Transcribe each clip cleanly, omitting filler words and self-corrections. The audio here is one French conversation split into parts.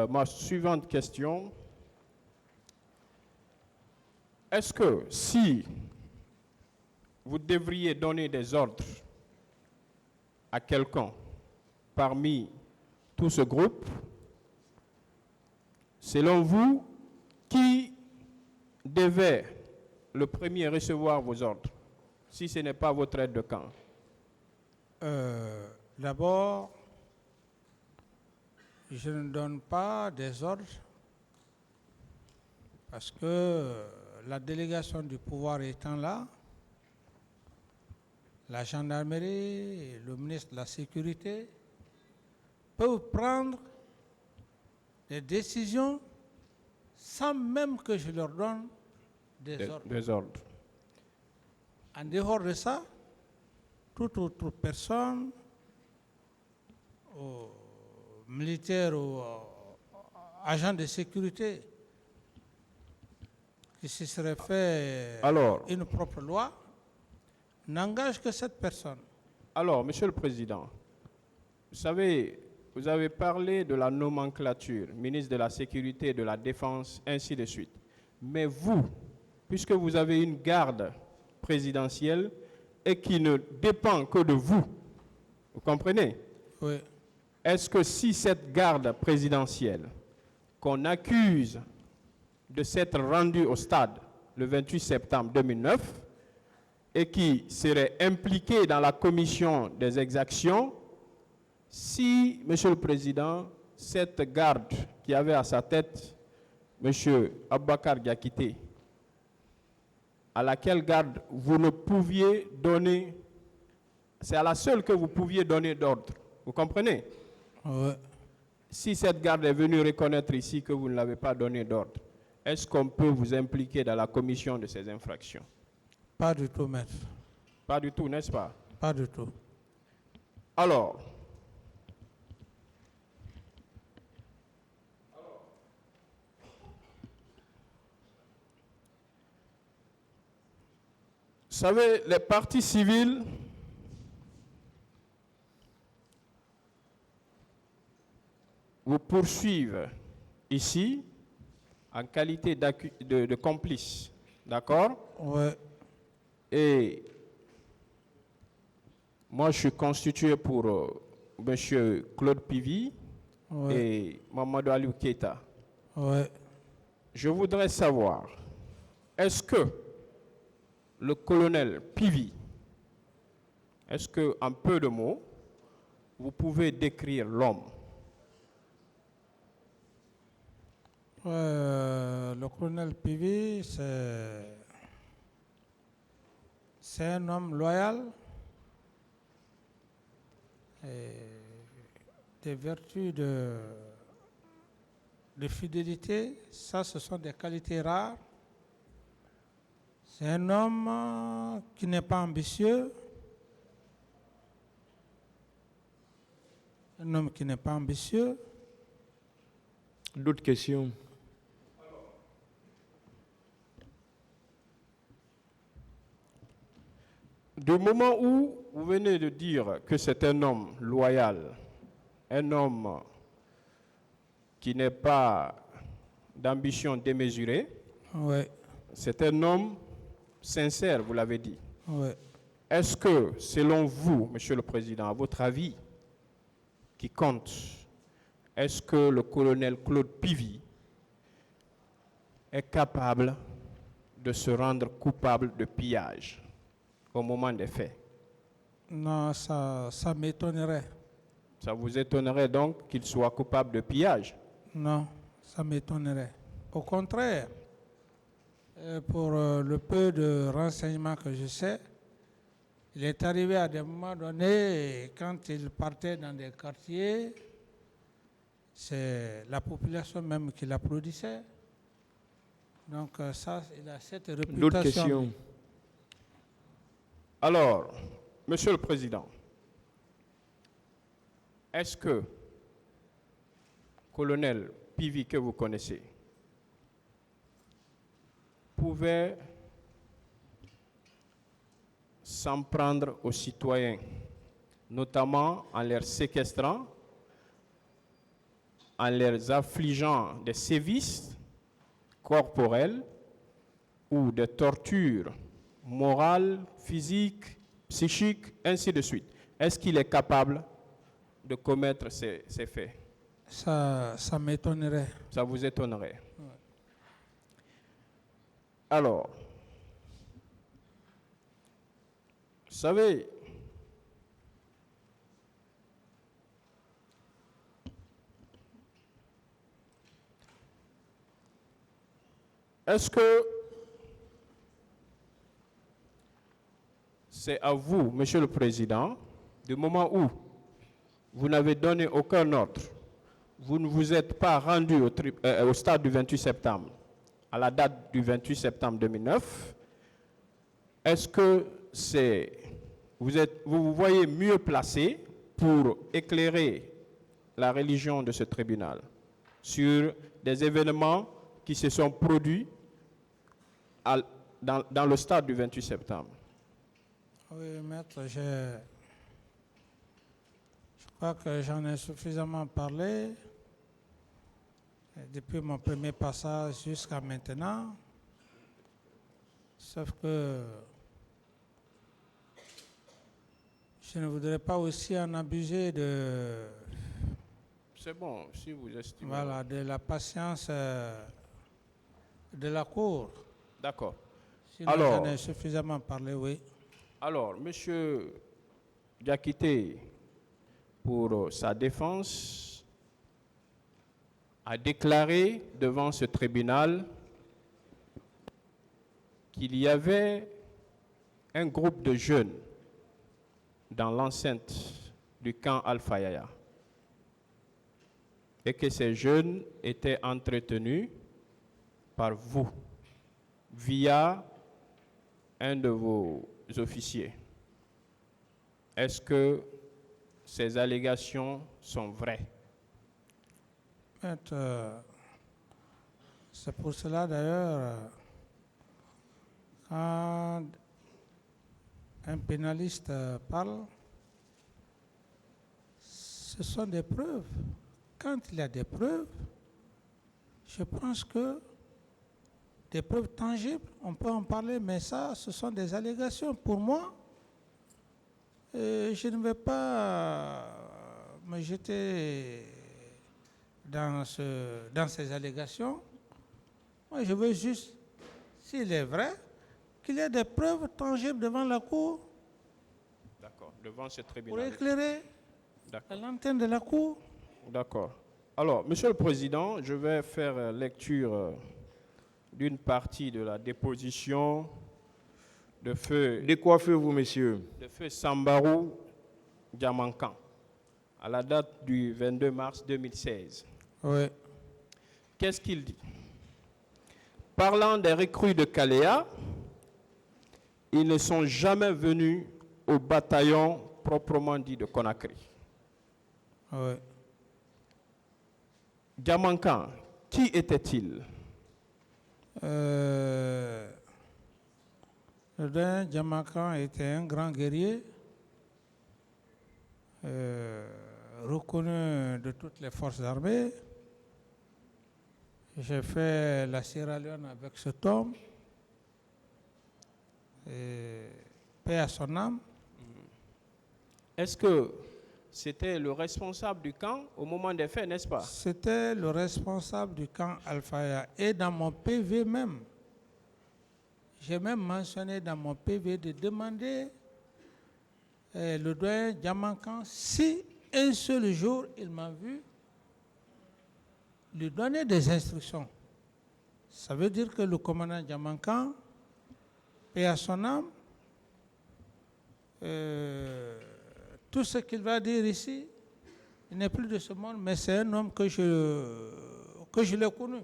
Ma suivante question, est-ce que si vous devriez donner des ordres à quelqu'un parmi tout ce groupe, selon vous, qui devait le premier recevoir vos ordres, si ce n'est pas votre aide de camp? D'abord, je ne donne pas des ordres parce que la délégation du pouvoir étant là, la gendarmerie et le ministre de la Sécurité peuvent prendre des décisions sans même que je leur donne des ordres. Des ordres. En dehors de ça, toute autre personne, militaire ou agent de sécurité, qui se serait fait une propre loi, n'engage que cette personne. Alors, Monsieur le Président, vous savez, vous avez parlé de la nomenclature, ministre de la Sécurité et de la Défense, ainsi de suite. Mais vous, puisque vous avez une garde présidentielle et qui ne dépend que de vous, vous comprenez? Oui. Est-ce que si cette garde présidentielle qu'on accuse de s'être rendue au stade le 28 septembre 2009 et qui serait impliquée dans la commission des exactions, si, Monsieur le Président, cette garde qui avait à sa tête Monsieur Aboubacar Diakité, à laquelle garde vous ne pouviez donner, c'est à la seule que vous pouviez donner d'ordre, vous comprenez? Oui. Si cette garde est venue reconnaître ici que vous ne l'avez pas donné d'ordre, est-ce qu'on peut vous impliquer dans la commission de ces infractions? Pas du tout, maître. Pas du tout, n'est-ce pas? Pas du tout. Alors, vous savez, les partis civils vous poursuivent ici en qualité de complice, d'accord? Oui. Et moi, je suis constitué pour M. Claude Pivi et Mamadou Aliou Keita. Oui. Je voudrais savoir, est-ce que le colonel Pivi, est-ce que, en peu de mots, vous pouvez décrire l'homme? Le colonel Pivi, c'est un homme loyal, et des vertus de fidélité, ça ce sont des qualités rares. C'est un homme qui n'est pas ambitieux, un homme qui n'est pas ambitieux. D'autres questions? Du moment où vous venez de dire que c'est un homme loyal, un homme qui n'est pas d'ambition démesurée, c'est un homme sincère, vous l'avez dit. Est-ce que, selon vous, Monsieur le Président, à votre avis, qui compte, est-ce que le colonel Claude Pivi est capable de se rendre coupable de pillage au moment des faits? Non, ça m'étonnerait. Ça vous étonnerait donc qu'il soit coupable de pillage? Non, ça m'étonnerait. Au contraire, pour le peu de renseignements que je sais, il est arrivé à des moments donnés, quand il partait dans des quartiers, c'est la population même qui l'applaudissait. Donc ça, il a cette réputation. D'autres questions? Alors, Monsieur le Président, est-ce que colonel Pivi, que vous connaissez, pouvait s'en prendre aux citoyens, notamment en les séquestrant en les affligeant des sévices corporels ou des tortures morales, physiques, psychiques, ainsi de suite. Est-ce qu'il est capable de commettre ces faits? Ça m'étonnerait. Ça vous étonnerait. Alors, vous savez, est-ce que c'est à vous, Monsieur le Président, du moment où vous n'avez donné aucun ordre, vous ne vous êtes pas rendu au stade du 28 septembre, à la date du 28 septembre 2009, est-ce que vous vous voyez mieux placé pour éclairer la religion de ce tribunal sur des événements qui se sont produits dans le stade du 28 septembre? Oui, maître, je crois que j'en ai suffisamment parlé depuis mon premier passage jusqu'à maintenant. Sauf que je ne voudrais pas aussi en abuser de... C'est bon, si vous estimez. Voilà, de la patience de la Cour. D'accord. Sinon, Alors, j'en ai suffisamment parlé, oui. Alors, M. Diakité, pour sa défense, a déclaré devant ce tribunal qu'il y avait un groupe de jeunes dans l'enceinte du camp Al-Fayaya et que ces jeunes étaient entretenus par vous via un de vos officiers. Est-ce que ces allégations sont vraies? C'est pour cela d'ailleurs, quand un pénaliste parle, ce sont des preuves. Quand il y a des preuves, je pense que des preuves tangibles, on peut en parler, mais ça, ce sont des allégations. Pour moi, je ne vais pas me jeter dans ces allégations. Moi, je veux juste, s'il est vrai, qu'il y ait des preuves tangibles devant la Cour. D'accord, devant ce tribunal. Pour éclairer la lanterne de la Cour. D'accord. Alors, Monsieur le Président, je vais faire lecture d'une partie de la déposition de feu... Décoiffez-vous, messieurs. De feu Sambarou Diamankan, à la date du 22 mars 2016. Oui. Qu'est-ce qu'il dit? Parlant des recrues de Kaléa, ils ne sont jamais venus au bataillon proprement dit de Conakry. Oui. Diamankan, qui était-il? Le Diamankan était un grand guerrier, reconnu de toutes les forces armées. J'ai fait la Sierra Leone avec cet homme. Paix à son âme. Est-ce que c'était le responsable du camp au moment des faits, n'est-ce pas? C'était le responsable du camp Al-Fayaya. Et dans mon PV même, j'ai même mentionné dans mon PV de demander le doyen Diamankan si un seul jour il m'a vu lui donner des instructions. Ça veut dire que le commandant Diamankan, paix à son âme, tout ce qu'il va dire ici, il n'est plus de ce monde, mais c'est un homme que je l'ai connu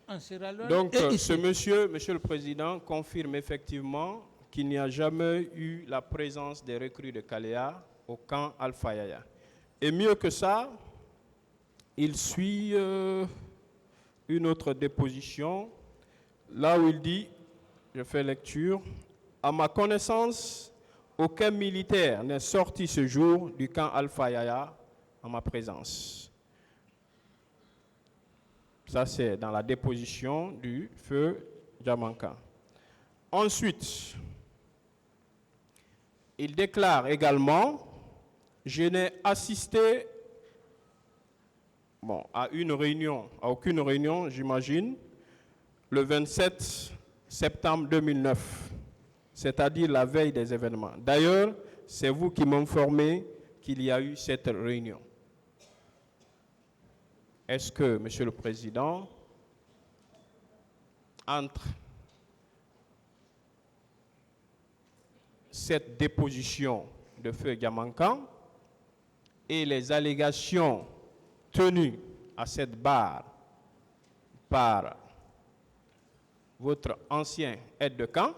en Sierra Leone. Donc, et ce monsieur le Président, confirme effectivement qu'il n'y a jamais eu la présence des recrues de Kaléa au camp Al-Fayaya. Et mieux que ça, il suit une autre déposition, là où il dit, je fais lecture, « À ma connaissance, aucun militaire n'est sorti ce jour du camp Al-Fayaya en ma présence. » Ça, c'est dans la déposition du feu Djamanka. Ensuite, il déclare également, je n'ai assisté à aucune réunion, j'imagine, le 27 septembre 2009, c'est-à-dire la veille des événements. D'ailleurs, c'est vous qui m'informez qu'il y a eu cette réunion. Est-ce que, Monsieur le Président, entre cette déposition de feu Djamanka et les allégations tenues à cette barre par votre ancien aide de camp,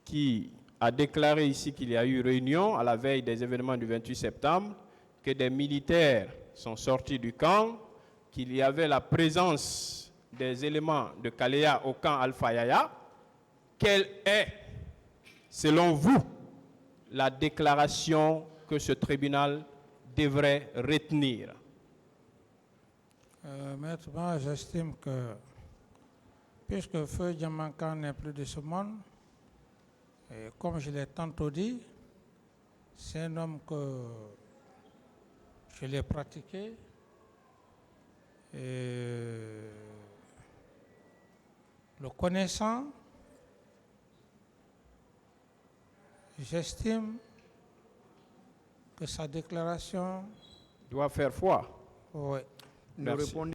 qui a déclaré ici qu'il y a eu réunion à la veille des événements du 28 septembre, que des militaires sont sortis du camp, qu'il y avait la présence des éléments de Kalea au camp Alpha Yaya, quelle est, selon vous, la déclaration que ce tribunal devrait retenir? Maître, moi j'estime que, puisque Feu Djamanka n'est plus de ce monde, et comme je l'ai tantôt dit, c'est un homme que je l'ai pratiqué, et le connaissant, j'estime que sa déclaration Doit faire foi. Oui. Nous Merci. répondons